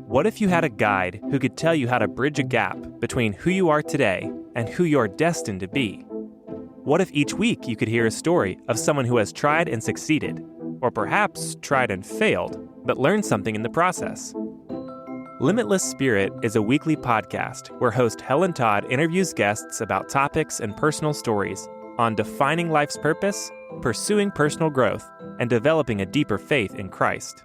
What if you had a guide who could tell you how to bridge a gap between who you are today and who you're destined to be? What if each week you could hear a story of someone who has tried and succeeded, or perhaps tried and failed, but learned something in the process? Limitless Spirit is a weekly podcast where host Helen Todd interviews guests about topics and personal stories on defining life's purpose, pursuing personal growth, and developing a deeper faith in Christ.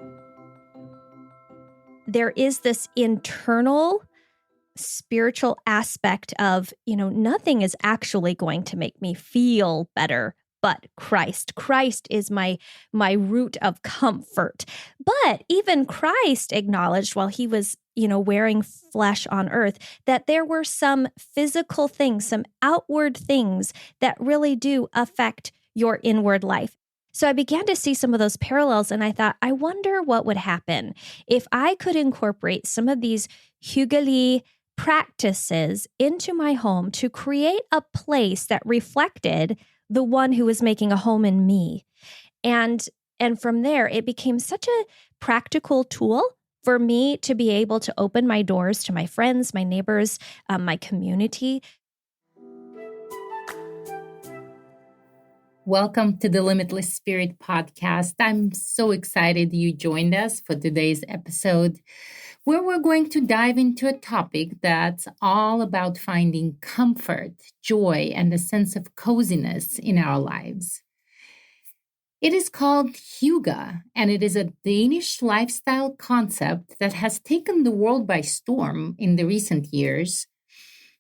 There is this internal spiritual aspect of, nothing is actually going to make me feel better but Christ. Christ is my root of comfort. But even Christ acknowledged while he was, wearing flesh on earth, that there were some physical things, some outward things that really do affect your inward life. So I began to see some of those parallels, and I thought, I wonder what would happen if I could incorporate some of these hyggelee practices into my home to create a place that reflected the one who was making a home in me. And from there, it became such a practical tool for me to be able to open my doors to my friends, my neighbors, my community. Welcome to the Limitless Spirit podcast. I'm so excited you joined us for today's episode, where we're going to dive into a topic that's all about finding comfort, joy, and a sense of coziness in our lives. It is called hygge, and it is a Danish lifestyle concept that has taken the world by storm in the recent years.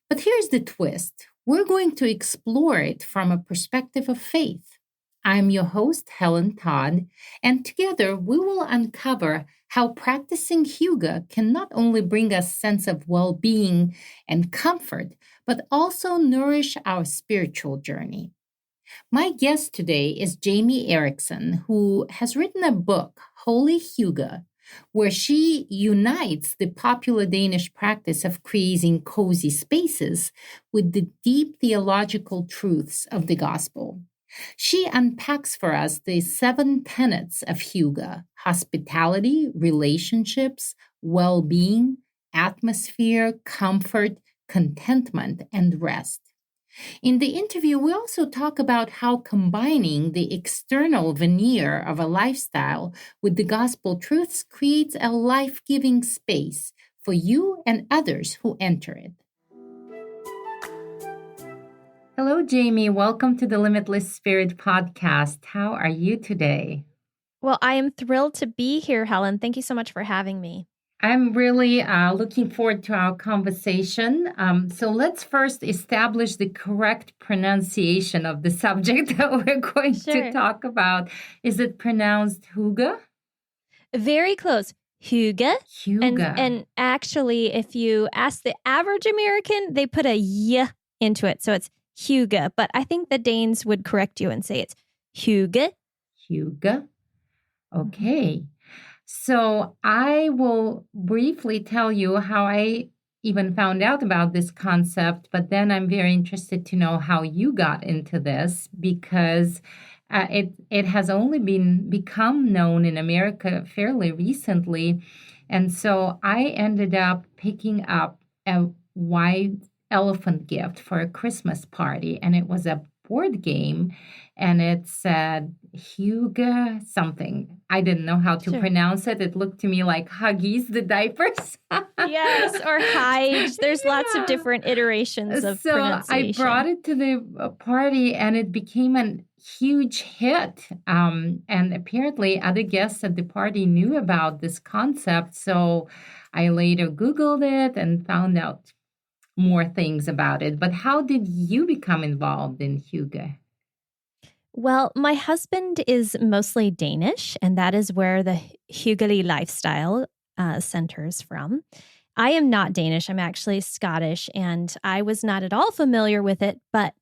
But here's the twist. We're going to explore it from a perspective of faith. I'm your host, Helen Todd, and together we will uncover how practicing hygge can not only bring us a sense of well-being and comfort, but also nourish our spiritual journey. My guest today is Jamie Erickson, who has written a book, Holy Hygge, where she unites the popular Danish practice of creating cozy spaces with the deep theological truths of the gospel. She unpacks for us the 7 tenets of hygge: hospitality, relationships, well-being, atmosphere, comfort, contentment, and rest. In the interview, we also talk about how combining the external veneer of a lifestyle with the gospel truths creates a life-giving space for you and others who enter it. Hello, Jamie. Welcome to the Limitless Spirit podcast. How are you today? Well, I am thrilled to be here, Helen. Thank you so much for having me. I'm really looking forward to our conversation. So let's first establish the correct pronunciation of the subject that we're going to talk about. Is it pronounced hygge? Very close. Hygge. Hygge. And actually, if you ask the average American, they put a y into it. So it's hygge. But I think the Danes would correct you and say it's hygge. Hygge. Okay. So I will briefly tell you how I even found out about this concept, but then I'm very interested to know how you got into this, because it has only become known in America fairly recently. And so I ended up picking up a white elephant gift for a Christmas party, and it was a board game, and it said hygge something. I didn't know how to pronounce it. It looked to me like Huggies, the diapers. Yes, or Hygge. There's lots of different iterations of pronunciation. I brought it to the party, and it became a huge hit. And apparently other guests at the party knew about this concept. So I later Googled it and found out more things about it. But how did you become involved in hygge? Well, my husband is mostly Danish, and that is where the hyggelee lifestyle centers from. I am not Danish. I'm actually Scottish, and I was not at all familiar with it. But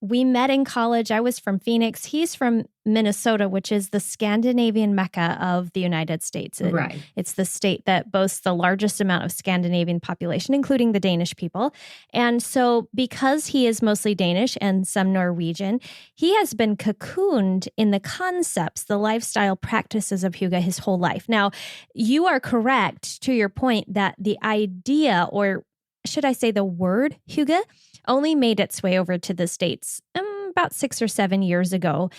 We met in college. I was from Phoenix. He's from Minnesota, which is the Scandinavian Mecca of the United States. Right. It's the state that boasts the largest amount of Scandinavian population, including the Danish people. And so because he is mostly Danish and some Norwegian, he has been cocooned in the concepts, the lifestyle practices of hygge his whole life. Now, you are correct to your point that the idea, or should I say the word hygge, only made its way over to the States about 6 or 7 years ago.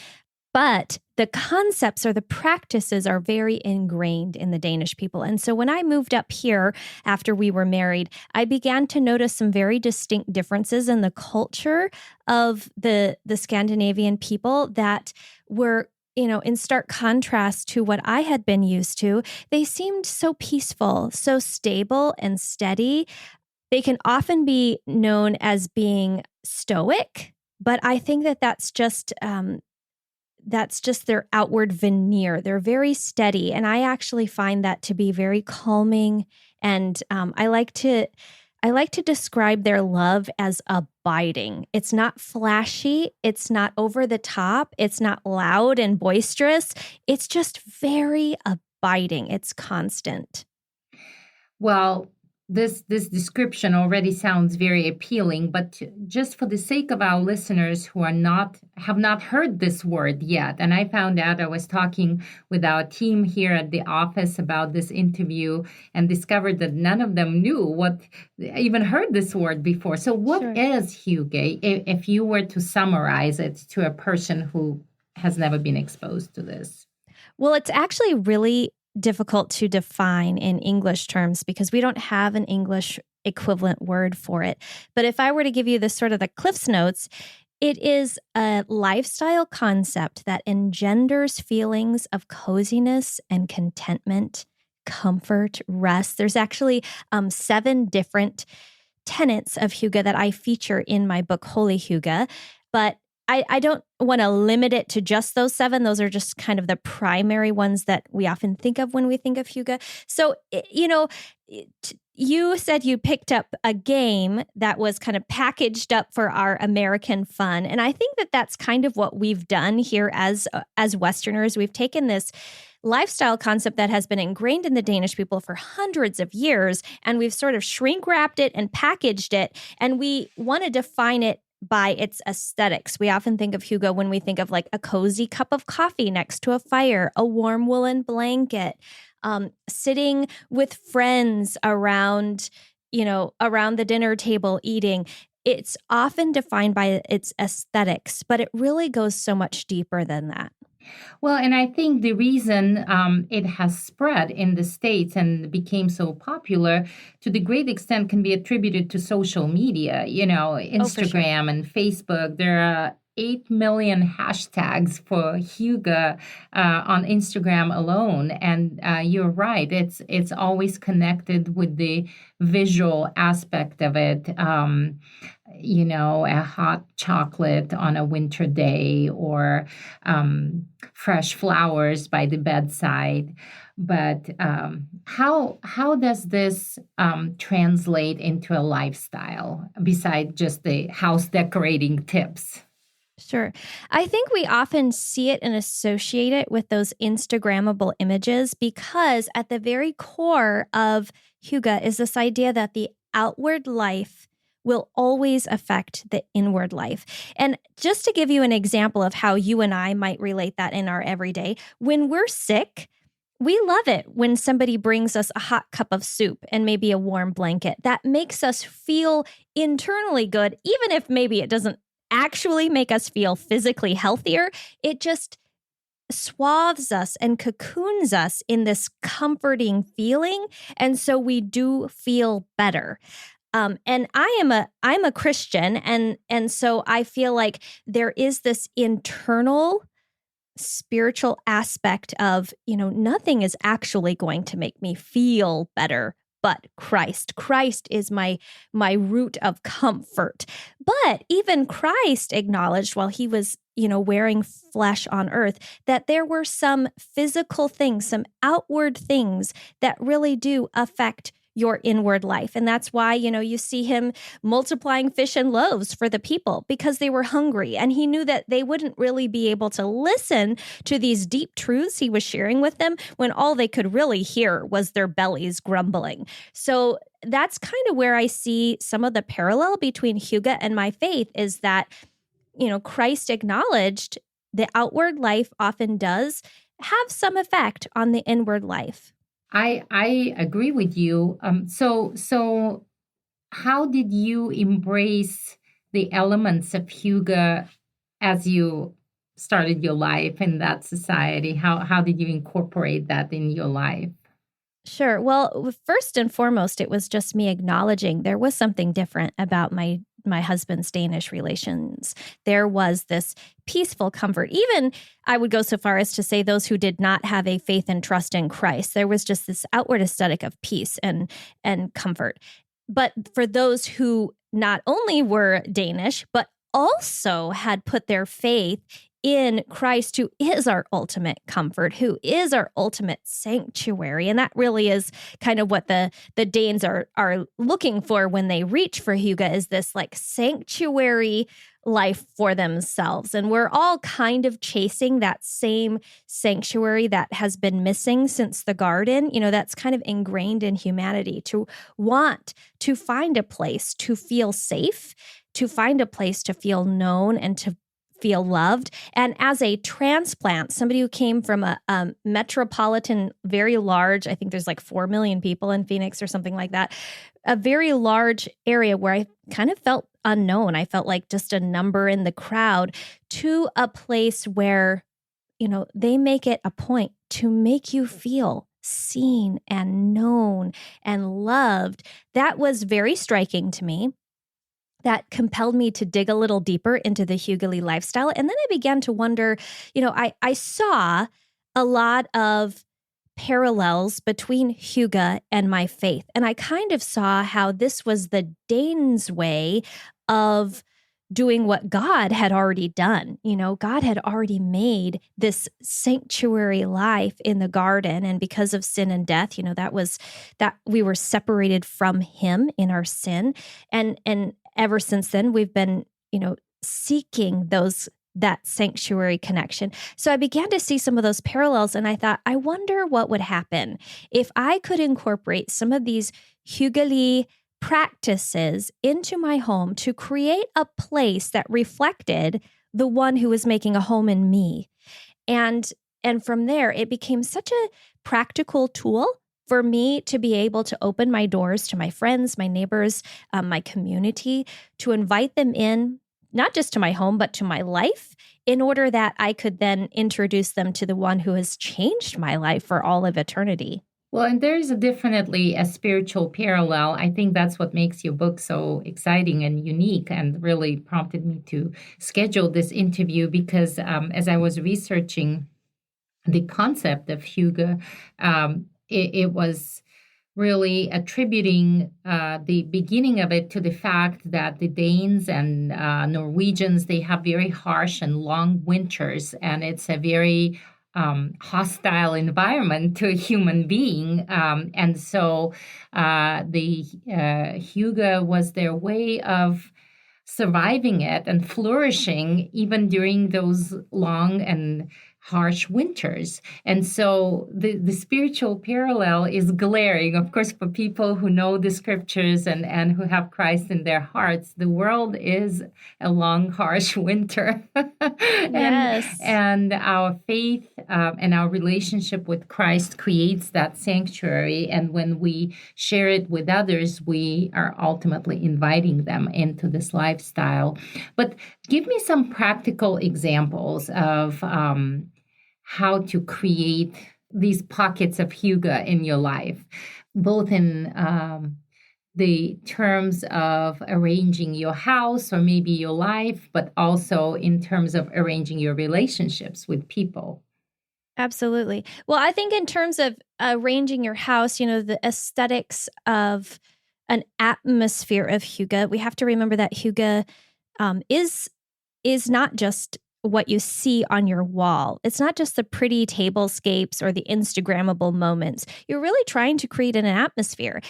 But the concepts or the practices are very ingrained in the Danish people. And so when I moved up here after we were married, I began to notice some very distinct differences in the culture of the Scandinavian people that were, in stark contrast to what I had been used to. They seemed so peaceful, so stable and steady. They can often be known as being stoic, but I think that that's just their outward veneer. They're very steady, and I actually find that to be very calming. And I like to describe their love as abiding. It's not flashy. It's not over the top. It's not loud and boisterous. It's just very abiding. It's constant. Well, this description already sounds very appealing, but just for the sake of our listeners who have not heard this word yet, and I found out, I was talking with our team here at the office about this interview and discovered that none of them even heard this word before. So what is hygge, if you were to summarize it to a person who has never been exposed to this? Well, it's actually really difficult to define in English terms because we don't have an English equivalent word for it. But if I were to give you the Cliff's Notes, it is a lifestyle concept that engenders feelings of coziness and contentment, comfort, rest. There's actually 7 different tenets of hygge that I feature in my book, Holy Hygge. But I don't want to limit it to just those 7. Those are just kind of the primary ones that we often think of when we think of hygge. So, you said you picked up a game that was kind of packaged up for our American fun. And I think that that's kind of what we've done here as Westerners. We've taken this lifestyle concept that has been ingrained in the Danish people for hundreds of years, and we've sort of shrink wrapped it and packaged it. And we want to define it by its aesthetics. We often think of hygge when we think of like a cozy cup of coffee next to a fire, a warm woolen blanket, sitting with friends around the dinner table eating. It's often defined by its aesthetics, but it really goes so much deeper than that. Well, and I think the reason it has spread in the States and became so popular to the great extent can be attributed to social media, Instagram and Facebook. There are 8 million hashtags for hygge on Instagram alone. And you're right, it's always connected with the visual aspect of it. A hot chocolate on a winter day or fresh flowers by the bedside. But how does this translate into a lifestyle besides just the house decorating tips? Sure. I think we often see it and associate it with those Instagrammable images because at the very core of hygge is this idea that the outward life will always affect the inward life. And just to give you an example of how you and I might relate that in our everyday, when we're sick, we love it when somebody brings us a hot cup of soup and maybe a warm blanket. That makes us feel internally good, even if maybe it doesn't actually make us feel physically healthier. It just swathes us and cocoons us in this comforting feeling. And so we do feel better. And I'm a Christian. And so I feel like there is this internal spiritual aspect of, nothing is actually going to make me feel better but Christ. Christ is my root of comfort. But even Christ acknowledged while he was, wearing flesh on earth, that there were some physical things, some outward things that really do affect your inward life. And that's why, you see him multiplying fish and loaves for the people because they were hungry. And he knew that they wouldn't really be able to listen to these deep truths he was sharing with them when all they could really hear was their bellies grumbling. So that's kind of where I see some of the parallel between Hygge and my faith is that, Christ acknowledged the outward life often does have some effect on the inward life. I agree with you. So how did you embrace the elements of Hygge as you started your life in that society? How did you incorporate that in your life? Sure. Well, first and foremost, it was just me acknowledging there was something different about my husband's Danish relations. There was this peaceful comfort. Even I would go so far as to say those who did not have a faith and trust in Christ, there was just this outward aesthetic of peace and comfort. But for those who not only were Danish, but also had put their faith in Christ, who is our ultimate comfort, who is our ultimate sanctuary. And that really is kind of what the Danes are looking for when they reach for Hygge, is this like sanctuary life for themselves. And we're all kind of chasing that same sanctuary that has been missing since the garden. That's kind of ingrained in humanity, to want to find a place to feel safe, to find a place to feel known and to feel loved. And as a transplant, somebody who came from a metropolitan, very large, I think there's like 4 million people in Phoenix or something like that, a very large area where I kind of felt unknown. I felt like just a number in the crowd, to a place where, they make it a point to make you feel seen and known and loved. That was very striking to me. That compelled me to dig a little deeper into the hyggelee lifestyle. And then I began to wonder, I saw a lot of parallels between Hygge and my faith. And I kind of saw how this was the Danes' way of doing what God had already done. God had already made this sanctuary life in the garden. And because of sin and death, that we were separated from him in our sin. And ever since then, we've been, seeking that sanctuary connection. So I began to see some of those parallels, and I thought, I wonder what would happen if I could incorporate some of these hyggelee practices into my home to create a place that reflected the one who was making a home in me. And from there, it became such a practical tool for me to be able to open my doors to my friends, my neighbors, my community, to invite them in, not just to my home, but to my life, in order that I could then introduce them to the one who has changed my life for all of eternity. Well, and there is definitely a spiritual parallel. I think that's what makes your book so exciting and unique, and really prompted me to schedule this interview because as I was researching the concept of Hygge, it was really attributing the beginning of it to the fact that the Danes and Norwegians, they have very harsh and long winters, and it's a very hostile environment to a human being. And so the Hygge was their way of surviving it and flourishing even during those long and harsh winters. And so the spiritual parallel is glaring, of course, for people who know the scriptures and who have Christ in their hearts. The world is a long, harsh winter. Yes. And our faith and our relationship with Christ creates that sanctuary. And when we share it with others, we are ultimately inviting them into this lifestyle. But give me some practical examples of how to create these pockets of Hygge in your life, both in the terms of arranging your house or maybe your life, but also in terms of arranging your relationships with people. Absolutely. Well, I think in terms of arranging your house, the aesthetics of an atmosphere of Hygge, we have to remember that Hygge is not just what you see on your wall. It's not just the pretty tablescapes or the Instagrammable moments. You're really trying to create an atmosphere.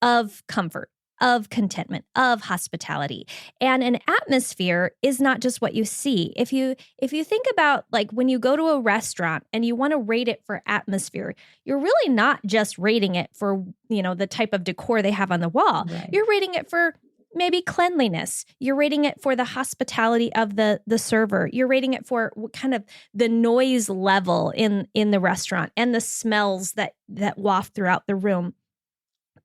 of comfort, of contentment, of hospitality. And an atmosphere is not just what you see. If you think about like when you go to a restaurant and you want to rate it for atmosphere, you're really not just rating it for, the type of decor they have on the wall. Right. You're rating it for maybe cleanliness. You're rating it for the hospitality of the server. You're rating it for what kind of the noise level in the restaurant and the smells that waft throughout the room.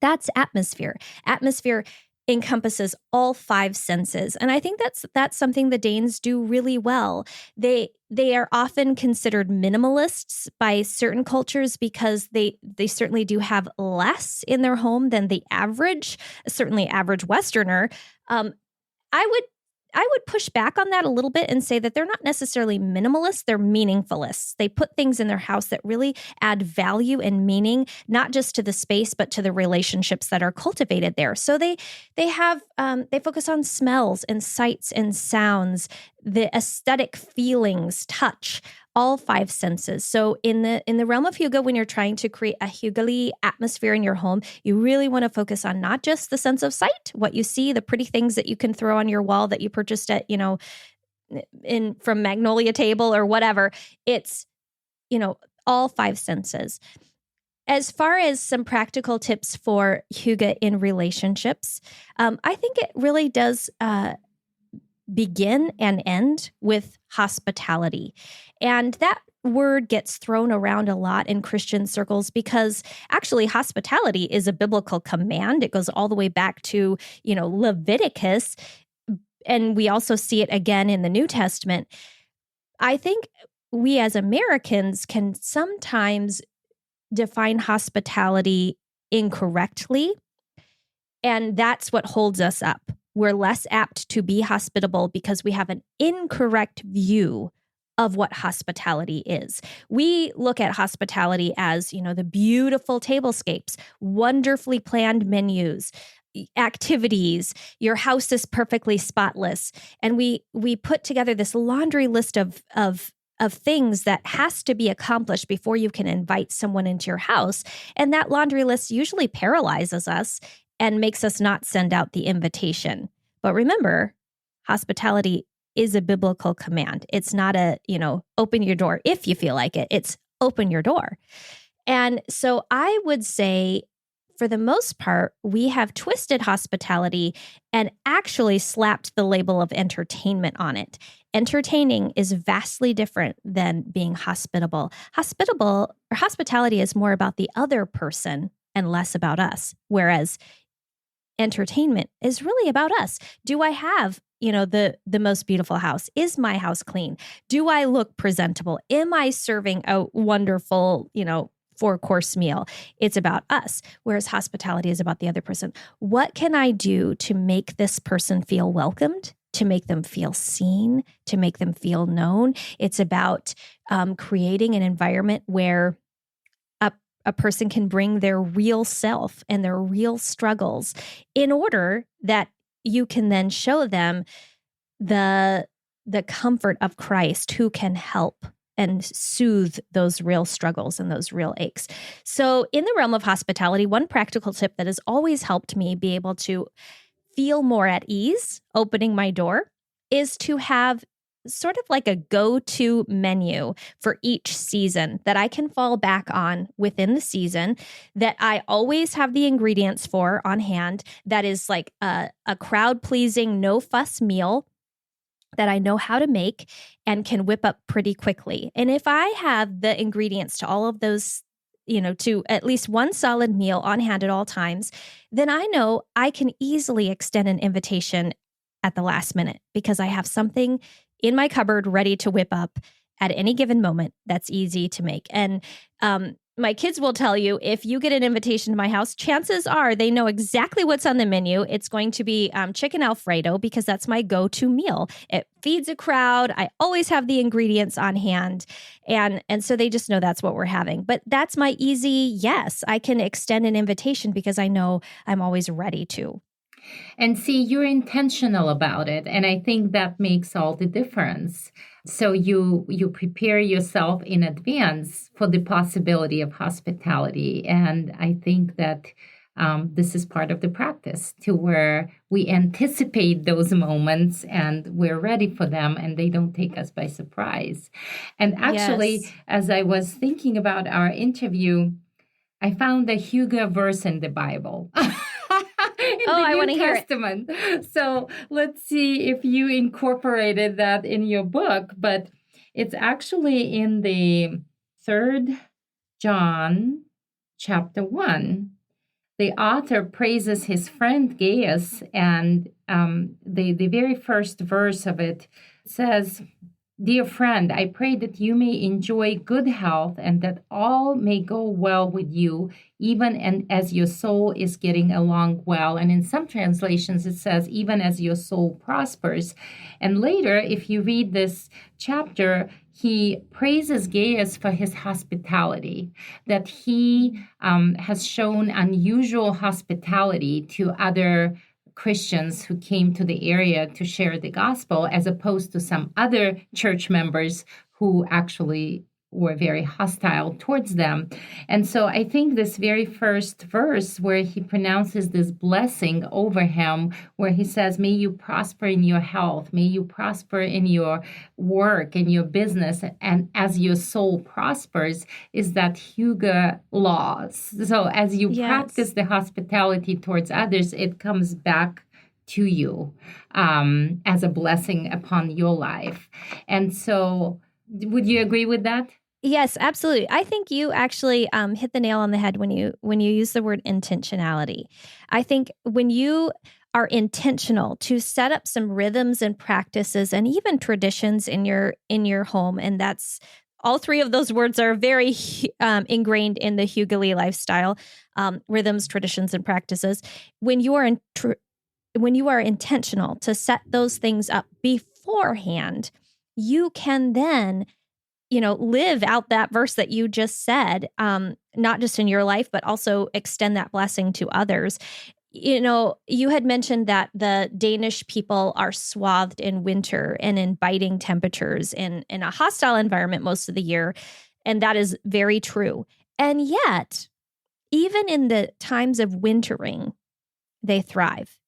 That's atmosphere. Atmosphere encompasses all 5 senses. And I think that's something the Danes do really well. They are often considered minimalists by certain cultures because they certainly do have less in their home than the average Westerner. I would push back on that a little bit and say that they're not necessarily minimalists, they're meaningfulists. They put things in their house that really add value and meaning, not just to the space, but to the relationships that are cultivated there. So they focus on smells and sights and sounds, the aesthetic feelings, touch, all 5 senses. So in the realm of hygge, when you're trying to create a hyggelee atmosphere in your home, you really want to focus on not just the sense of sight, what you see, the pretty things that you can throw on your wall that you purchased at, from Magnolia Table or whatever. It's, all 5 senses. As far as some practical tips for hygge in relationships, I think it really does begin and end with hospitality. And that word gets thrown around a lot in Christian circles because actually hospitality is a biblical command. It goes all the way back to, Leviticus. And we also see it again in the New Testament. I think we as Americans can sometimes define hospitality incorrectly. And that's what holds us up. We're less apt to be hospitable because we have an incorrect view of what hospitality is. We look at hospitality as, the beautiful tablescapes, wonderfully planned menus, activities, your house is perfectly spotless. And we put together this laundry list of things that has to be accomplished before you can invite someone into your house. And that laundry list usually paralyzes us and makes us not send out the invitation. But remember, hospitality is a biblical command. It's not a, open your door if you feel like it. It's open your door. And so I would say, for the most part, we have twisted hospitality and actually slapped the label of entertainment on it. Entertaining is vastly different than being hospitable. Hospitality is more about the other person and less about us, whereas entertainment is really about us. Do I have, the most beautiful house? Is my house clean? Do I look presentable? Am I serving a wonderful, 4-course meal? It's about us, whereas hospitality is about the other person. What can I do to make this person feel welcomed, to make them feel seen, to make them feel known? It's about creating an environment where a person can bring their real self and their real struggles in order that you can then show them the comfort of Christ who can help and soothe those real struggles and those real aches. So in the realm of hospitality, one practical tip that has always helped me be able to feel more at ease opening my door is to have sort of like a go-to menu for each season that I can fall back on within the season, that I always have the ingredients for on hand, that is like a crowd-pleasing, no-fuss meal that I know how to make and can whip up pretty quickly. And if I have the ingredients to all of those, to at least one solid meal on hand at all times, then I know I can easily extend an invitation at the last minute because I have something in my cupboard ready to whip up at any given moment that's easy to make. And my kids will tell you, if you get an invitation to my house, chances are they know exactly what's on the menu. It's going to be chicken Alfredo because that's my go-to meal. It feeds a crowd. I always have the ingredients on hand. And so they just know that's what we're having. But that's my easy yes. I can extend an invitation because I know I'm always ready to. And see, you're intentional about it. And I think that makes all the difference. So you prepare yourself in advance for the possibility of hospitality. And I think that this is part of the practice to where we anticipate those moments and we're ready for them and they don't take us by surprise. And actually, Yes. as I was thinking about our interview, I found a Hygge verse in the Bible. In Oh, the I New want to hear it. Testament. So let's see if you incorporated that in your book. But it's actually in the 3rd John chapter 1. The author praises his friend Gaius, and the very first verse of it says, "Dear friend, I pray that you may enjoy good health and that all may go well with you, even and as your soul is getting along well." And in some translations, it says, even as your soul prospers. And later, if you read this chapter, he praises Gaius for his hospitality, that he has shown unusual hospitality to other Christians who came to the area to share the gospel, as opposed to some other church members who actually were very hostile towards them. And so I think this very first verse where he pronounces this blessing over him, where he says, may you prosper in your health, may you prosper in your work, in your business, and as your soul prospers, is that Hygge laws. So as you practice the hospitality towards others, it comes back to you as a blessing upon your life. And so would you agree with that? Yes, absolutely. I think you actually hit the nail on the head when you use the word intentionality. I think when you are intentional to set up some rhythms and practices and even traditions in your home, and that's all three of those words are very ingrained in the hyggelee lifestyle, rhythms, traditions, and practices. When you are intentional to set those things up beforehand, you can then live out that verse that you just said, not just in your life, but also extend that blessing to others. You had mentioned that the Danish people are swathed in winter and in biting temperatures in a hostile environment most of the year. And that is very true. And yet, even in the times of wintering, they thrive,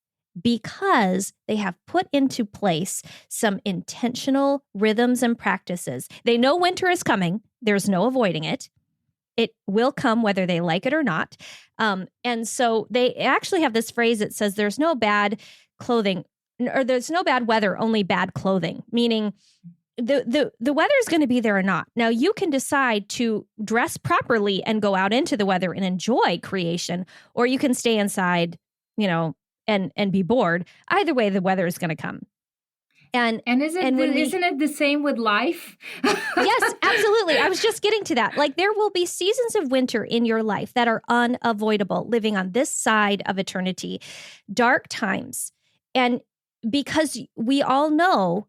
because they have put into place some intentional rhythms and practices. They know winter is coming. There's no avoiding it. It will come whether they like it or not. And so they actually have this phrase that says there's no bad clothing, or there's no bad weather, only bad clothing, meaning the weather is going to be there or not. Now, you can decide to dress properly and go out into the weather and enjoy creation, or you can stay inside, and be bored. Either way, the weather is going to come. And isn't it the same with life? Yes, absolutely. I was just getting to that. Like, there will be seasons of winter in your life that are unavoidable, living on this side of eternity, dark times. And because we all know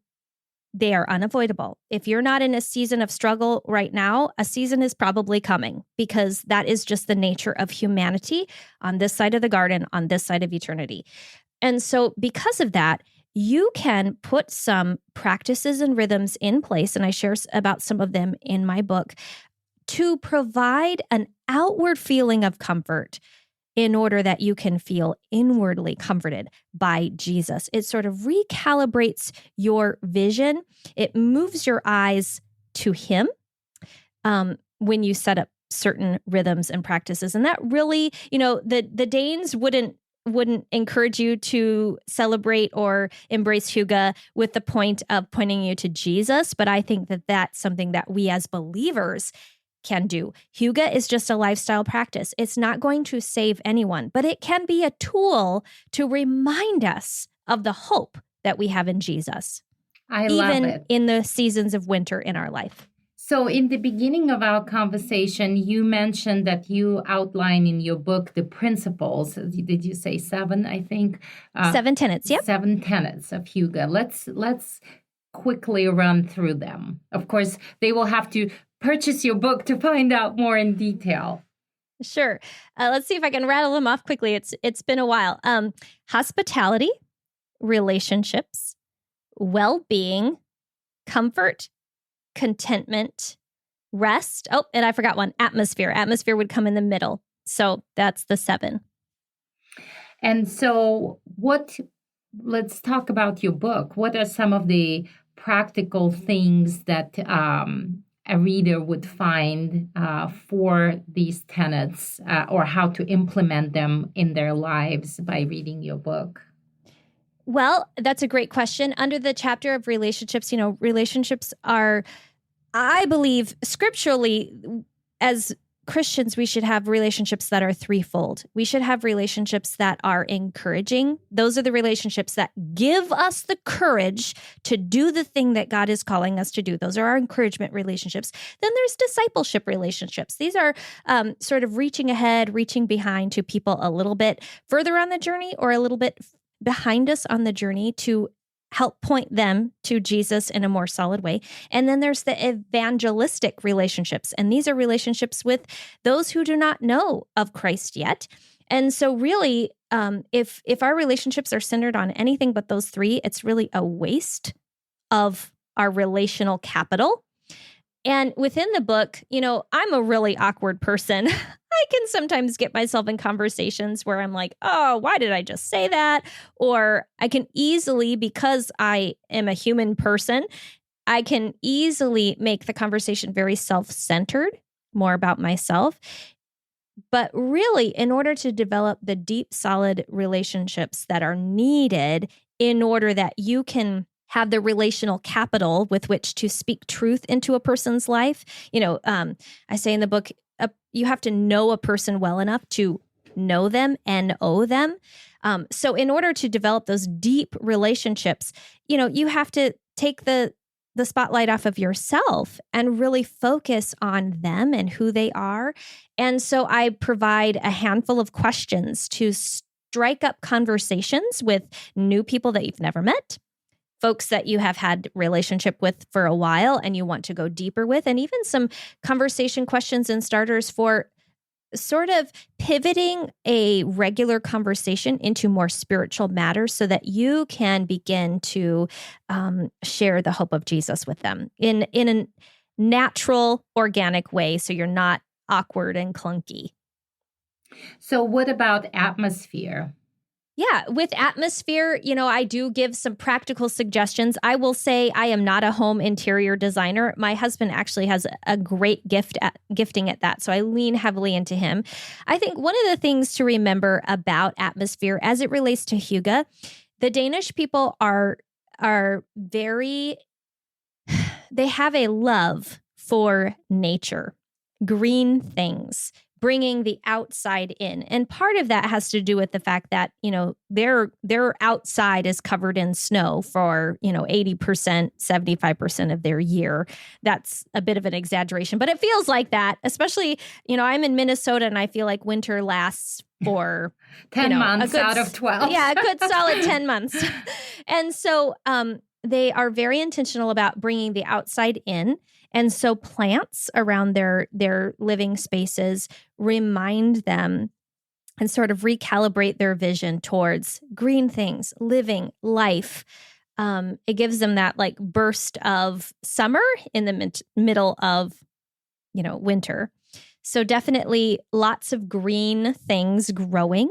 they are unavoidable. If you're not in a season of struggle right now, a season is probably coming, because that is just the nature of humanity on this side of the garden, on this side of eternity. And so because of that, you can put some practices and rhythms in place, and I share about some of them in my book, to provide an outward feeling of comfort in order that you can feel inwardly comforted by Jesus. It sort of recalibrates your vision. It moves your eyes to Him when you set up certain rhythms and practices. And that really, the Danes wouldn't encourage you to celebrate or embrace Hygge with the point of pointing you to Jesus. But I think that that's something that we as believers can do. Hygge is just a lifestyle practice. It's not going to save anyone, but it can be a tool to remind us of the hope that we have in Jesus. I love it. Even in the seasons of winter in our life. So in the beginning of our conversation, you mentioned that you outline in your book the principles. Did you say 7, I think? 7 tenets, yep. 7 tenets of Hygge. Let's quickly run through them. Of course, they will have to purchase your book to find out more in detail. Sure. Let's see if I can rattle them off quickly. It's been a while. Hospitality, relationships, well-being, comfort, contentment, rest. Oh, and I forgot one, atmosphere. Atmosphere would come in the middle. So that's the 7. And so let's talk about your book. What are some of the practical things that a reader would find for these tenets or how to implement them in their lives by reading your book? Well, that's a great question. Under the chapter of relationships, relationships are, I believe, scripturally, as Christians, we should have relationships that are threefold. We should have relationships that are encouraging. Those are the relationships that give us the courage to do the thing that God is calling us to do. Those are our encouragement relationships. Then there's discipleship relationships. These are sort of reaching ahead, reaching behind to people a little bit further on the journey or a little bit behind us on the journey to help point them to Jesus in a more solid way. And then there's the evangelistic relationships. And these are relationships with those who do not know of Christ yet. And so really, if our relationships are centered on anything but those three, it's really a waste of our relational capital. And within the book, I'm a really awkward person. I can sometimes get myself in conversations where I'm like, oh, why did I just say that? Or I can easily, because I am a human person, I can easily make the conversation very self-centered, more about myself. But really, in order to develop the deep, solid relationships that are needed in order that you can have the relational capital with which to speak truth into a person's life. I say in the book, you have to know a person well enough to know them and owe them. So in order to develop those deep relationships, you have to take the spotlight off of yourself and really focus on them and who they are. And so I provide a handful of questions to strike up conversations with new people that you've never met, folks that you have had relationship with for a while and you want to go deeper with, and even some conversation questions and starters for sort of pivoting a regular conversation into more spiritual matters so that you can begin to share the hope of Jesus with them in a natural, organic way so you're not awkward and clunky. So what about atmosphere? Yeah, with atmosphere, I do give some practical suggestions. I will say I am not a home interior designer. My husband actually has a great gifting at that, so I lean heavily into him. I think one of the things to remember about atmosphere as it relates to hygge, the Danish people are very, they have a love for nature, green things, bringing the outside in. And part of that has to do with the fact that, their outside is covered in snow for, 80%, 75% of their year. That's a bit of an exaggeration, but it feels like that, especially, I'm in Minnesota and I feel like winter lasts for 10 months out of 12. Yeah, a good solid 10 months. And so they are very intentional about bringing the outside in. And so plants around their living spaces remind them and sort of recalibrate their vision towards green things, living life. It gives them that like burst of summer in the middle of, winter. So definitely lots of green things growing.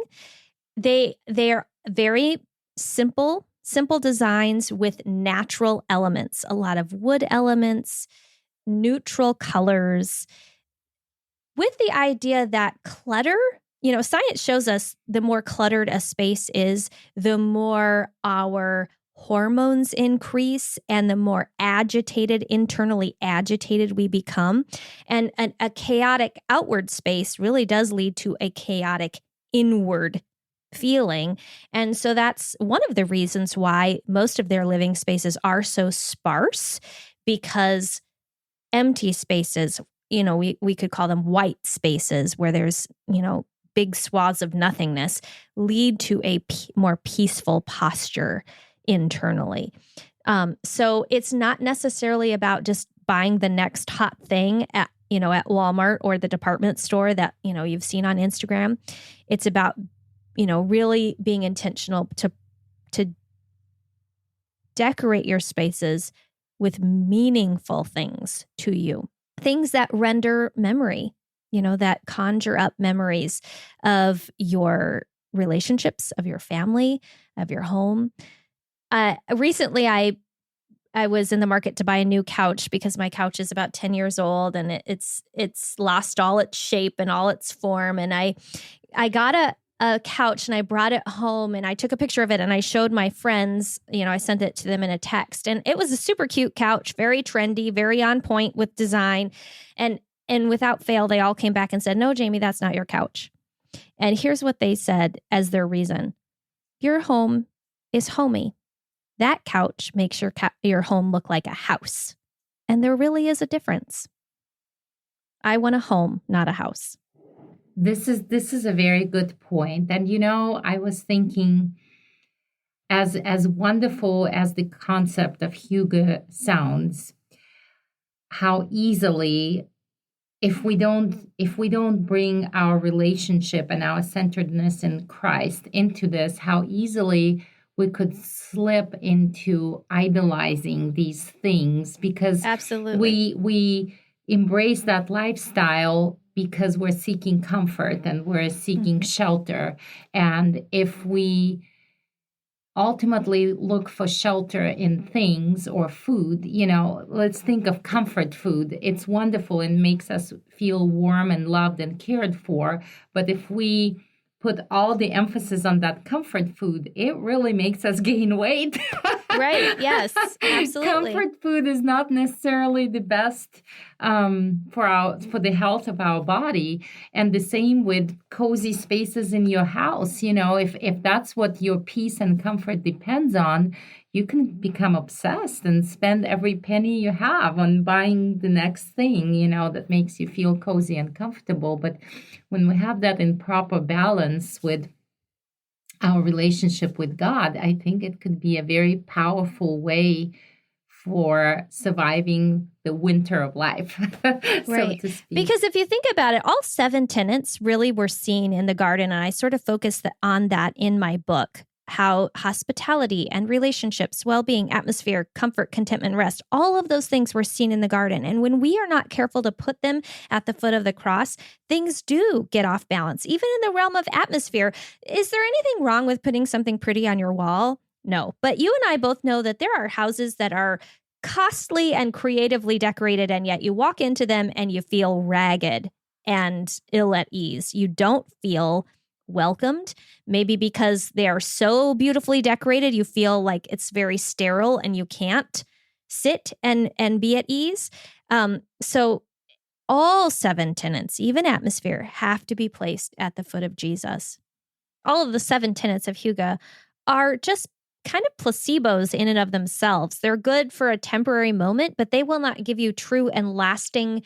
They are very simple designs with natural elements, a lot of wood elements, neutral colors, with the idea that clutter, science shows us the more cluttered a space is, the more our hormones increase and the more internally agitated we become. And a chaotic outward space really does lead to a chaotic inward feeling. And so that's one of the reasons why most of their living spaces are so sparse, because empty spaces, we could call them white spaces where there's, big swaths of nothingness, lead to a more peaceful posture internally. So it's not necessarily about just buying the next hot thing at Walmart or the department store that, you've seen on Instagram. It's about, really being intentional to decorate your spaces with meaningful things to you, things that render memory, that conjure up memories of your relationships, of your family, of your home. Recently, I was in the market to buy a new couch because my couch is about 10 years old and it's lost all its shape and all its form. And I got a couch and I brought it home and I took a picture of it and I showed my friends, I sent it to them in a text, and it was a super cute couch, very trendy, very on point with design. And without fail, they all came back and said, "No, Jamie, that's not your couch." And here's what they said as their reason: "Your home is homey. That couch makes your home look like a house." And there really is a difference. I want a home, not a house. This is a very good point. And I was thinking, as wonderful as the concept of hygge sounds, how easily, if we don't bring our relationship and our centeredness in Christ into this, how easily we could slip into idolizing these things, because absolutely we embrace that lifestyle because we're seeking comfort and we're seeking shelter. And if we ultimately look for shelter in things or food, let's think of comfort food. It's wonderful and makes us feel warm and loved and cared for. But if we put all the emphasis on that comfort food, it really makes us gain weight. Right. Yes, absolutely. Comfort food is not necessarily the best for the health of our body. And the same with cozy spaces in your house. If that's what your peace and comfort depends on, you can become obsessed and spend every penny you have on buying the next thing, that makes you feel cozy and comfortable. But when we have that in proper balance with our relationship with God, I think it could be a very powerful way for surviving the winter of life, right. so to speak. Because if you think about it, all 7 tenets really were seen in the garden, and I sort of focused on that in my book. How hospitality and relationships, well-being, atmosphere, comfort, contentment, rest, all of those things were seen in the garden. And when we are not careful to put them at the foot of the cross, things do get off balance. Even in the realm of atmosphere, is there anything wrong with putting something pretty on your wall? No. But you and I both know that there are houses that are costly and creatively decorated, and yet you walk into them and you feel ragged and ill at ease. You don't feel welcomed, maybe because they are so beautifully decorated, you feel like it's very sterile and you can't sit and be at ease. So all 7 tenets, even atmosphere, have to be placed at the foot of Jesus. All of the 7 tenets of hygge are just kind of placebos in and of themselves. They're good for a temporary moment, but they will not give you true and lasting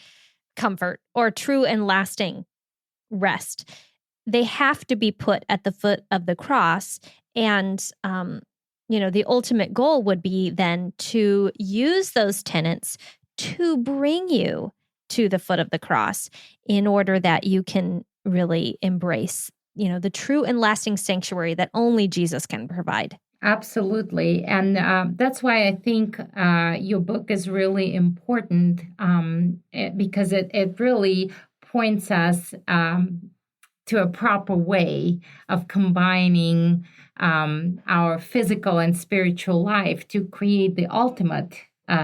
comfort or true and lasting rest. They have to be put at the foot of the cross. And, the ultimate goal would be then to use those tenets to bring you to the foot of the cross in order that you can really embrace, the true and lasting sanctuary that only Jesus can provide. Absolutely. And that's why I think your book is really important, because it really points us to a proper way of combining our physical and spiritual life to create the ultimate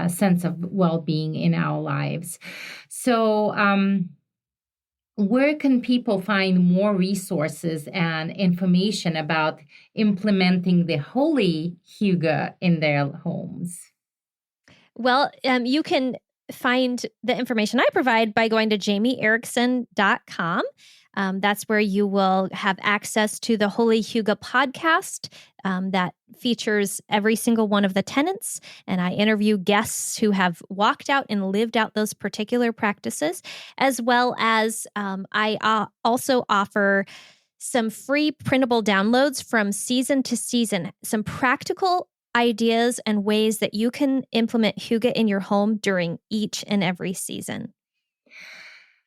sense of well-being in our lives. So where can people find more resources and information about implementing the Holy Hygge in their homes? Well, you can find the information I provide by going to jamieerickson.com. That's where you will have access to the Holy Hygge podcast that features every single one of the tenets. And I interview guests who have walked out and lived out those particular practices, as well as I also offer some free printable downloads from season to season, some practical ideas and ways that you can implement hygge in your home during each and every season.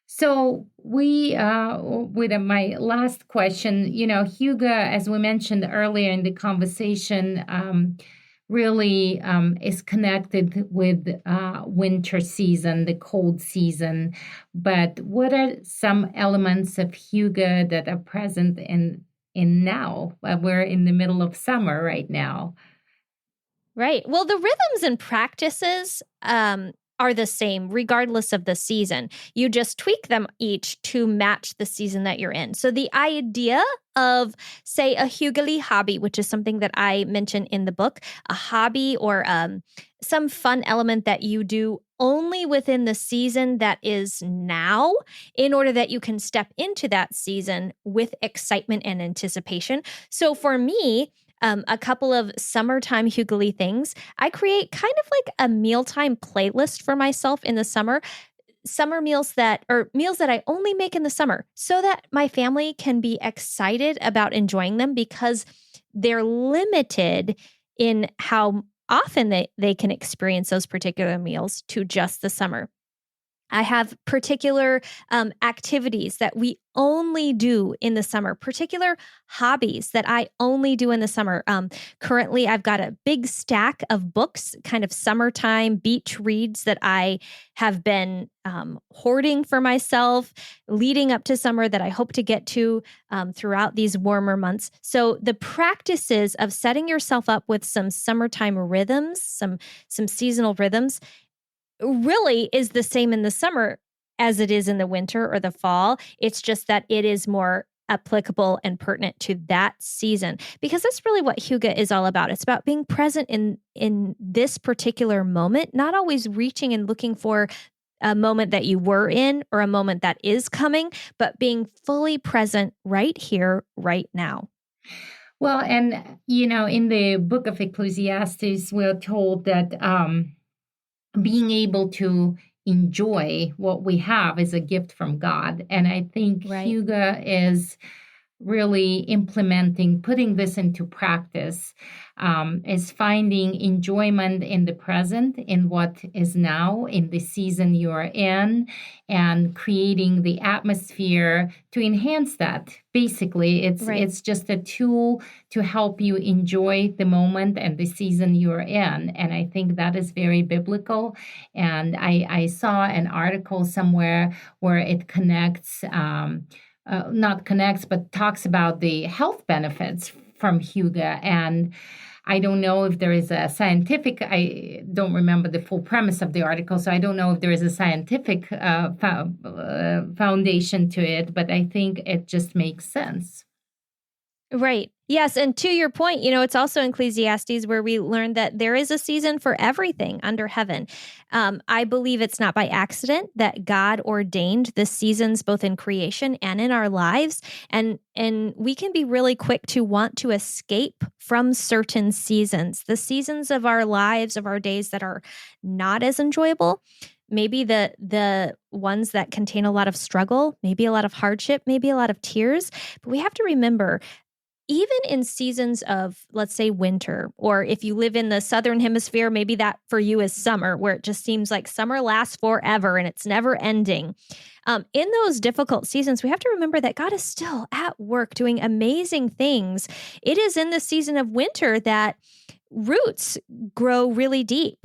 So with my last question, hygge, as we mentioned earlier in the conversation, really is connected with winter season, the cold season. But what are some elements of hygge that are present in in now. We're in the middle of summer right now. Right. Well, the rhythms and practices are the same regardless of the season. You just tweak them each to match the season that you're in. So the idea of, say, a hyggelee hobby, which is something that I mention in the book, a hobby or some fun element that you do only within the season that is now, in order that you can step into that season with excitement and anticipation. So for me, a couple of summertime hyggelee things. I create kind of like a mealtime playlist for myself in the summer meals that I only make in the summer, so that my family can be excited about enjoying them, because they're limited in how often they can experience those particular meals to just the summer. I have particular activities that we only do in the summer, particular hobbies that I only do in the summer. Currently, I've got a big stack of books, kind of summertime beach reads that I have been hoarding for myself leading up to summer, that I hope to get to throughout these warmer months. So the practices of setting yourself up with some summertime rhythms, some seasonal rhythms, really is the same in the summer as it is in the winter or the fall. It's just that it is more applicable and pertinent to that season, because that's really what hygge is all about. It's about being present in this particular moment, not always reaching and looking for a moment that you were in or a moment that is coming, but being fully present right here, right now. Well, and in the book of Ecclesiastes, we're told that being able to enjoy what we have is a gift from God. And I think hygge is really putting this into practice, is finding enjoyment in the present, in what is now, in the season you're in, and creating the atmosphere to enhance that. Basically, it's just a tool to help you enjoy the moment and the season you're in. And I think that is very biblical. And I saw an article somewhere where it connects, not connects, but talks about the health benefits from hygge. And I don't know if there is a scientific, I don't remember the full premise of the article, so I don't know if there is a scientific foundation to it, but I think it just makes sense. Right. Yes. And to your point, it's also in Ecclesiastes where we learn that there is a season for everything under heaven. I believe it's not by accident that God ordained the seasons both in creation and in our lives. And we can be really quick to want to escape from certain seasons, the seasons of our lives, of our days that are not as enjoyable. Maybe the ones that contain a lot of struggle, maybe a lot of hardship, maybe a lot of tears. But we have to remember, even in seasons of, let's say, winter, or if you live in the southern hemisphere, maybe that for you is summer, where it just seems like summer lasts forever and it's never ending. In those difficult seasons, we have to remember that God is still at work doing amazing things. It is in the season of winter that roots grow really deep.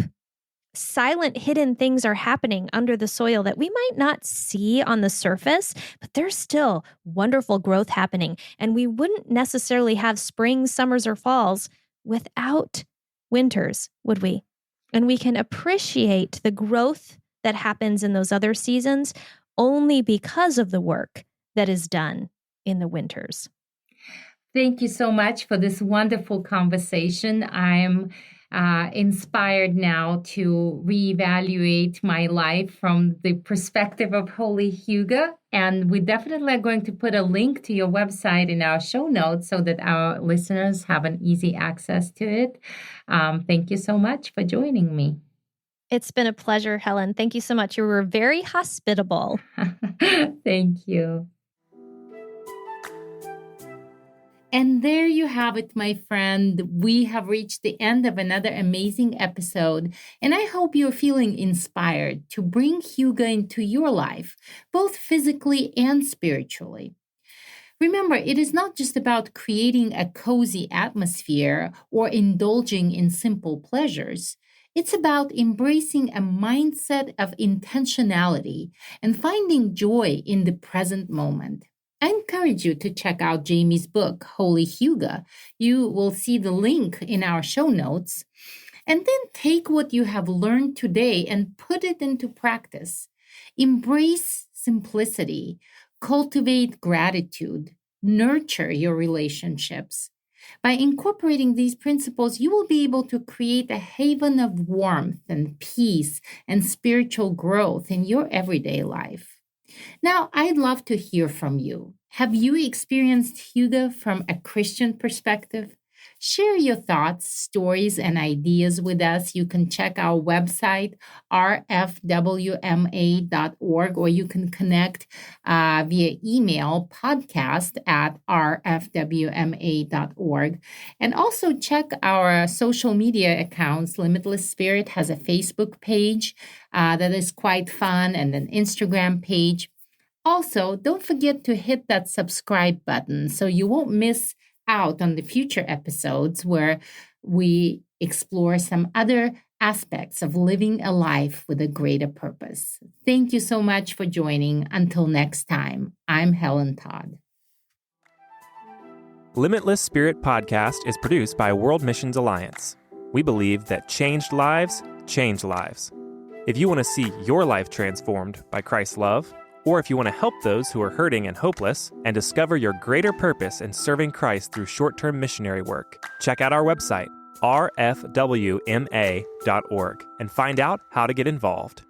Silent, hidden things are happening under the soil that we might not see on the surface, but there's still wonderful growth happening. And we wouldn't necessarily have springs, summers, or falls without winters, would we? And we can appreciate the growth that happens in those other seasons only because of the work that is done in the winters. Thank you so much for this wonderful conversation. I'm inspired now to reevaluate my life from the perspective of Holy Hygge. And we definitely are going to put a link to your website in our show notes so that our listeners have an easy access to it. Thank you so much for joining me. It's been a pleasure, Helen. Thank you so much. You were very hospitable. Thank you. And there you have it, my friend. We have reached the end of another amazing episode, and I hope you're feeling inspired to bring hygge into your life, both physically and spiritually. Remember, it is not just about creating a cozy atmosphere or indulging in simple pleasures. It's about embracing a mindset of intentionality and finding joy in the present moment. I encourage you to check out Jamie's book, Holy Hygge. You will see the link in our show notes. And then take what you have learned today and put it into practice. Embrace simplicity, cultivate gratitude, nurture your relationships. By incorporating these principles, you will be able to create a haven of warmth and peace and spiritual growth in your everyday life. Now, I'd love to hear from you. Have you experienced Hygge from a Christian perspective? Share your thoughts, stories, and ideas with us. You can check our website, rfwma.org, or you can connect via email, podcast@rfwma.org. And also check our social media accounts. Limitless Spirit has a Facebook page that is quite fun, and an Instagram page. Also, don't forget to hit that subscribe button so you won't miss out on the future episodes where we explore some other aspects of living a life with a greater purpose. Thank you so much for joining. Until next time, I'm Helen Todd. Limitless Spirit Podcast is produced by World Missions Alliance. We believe that changed lives change lives. If you want to see your life transformed by Christ's love, or if you want to help those who are hurting and hopeless and discover your greater purpose in serving Christ through short-term missionary work, check out our website, rfwma.org, and find out how to get involved.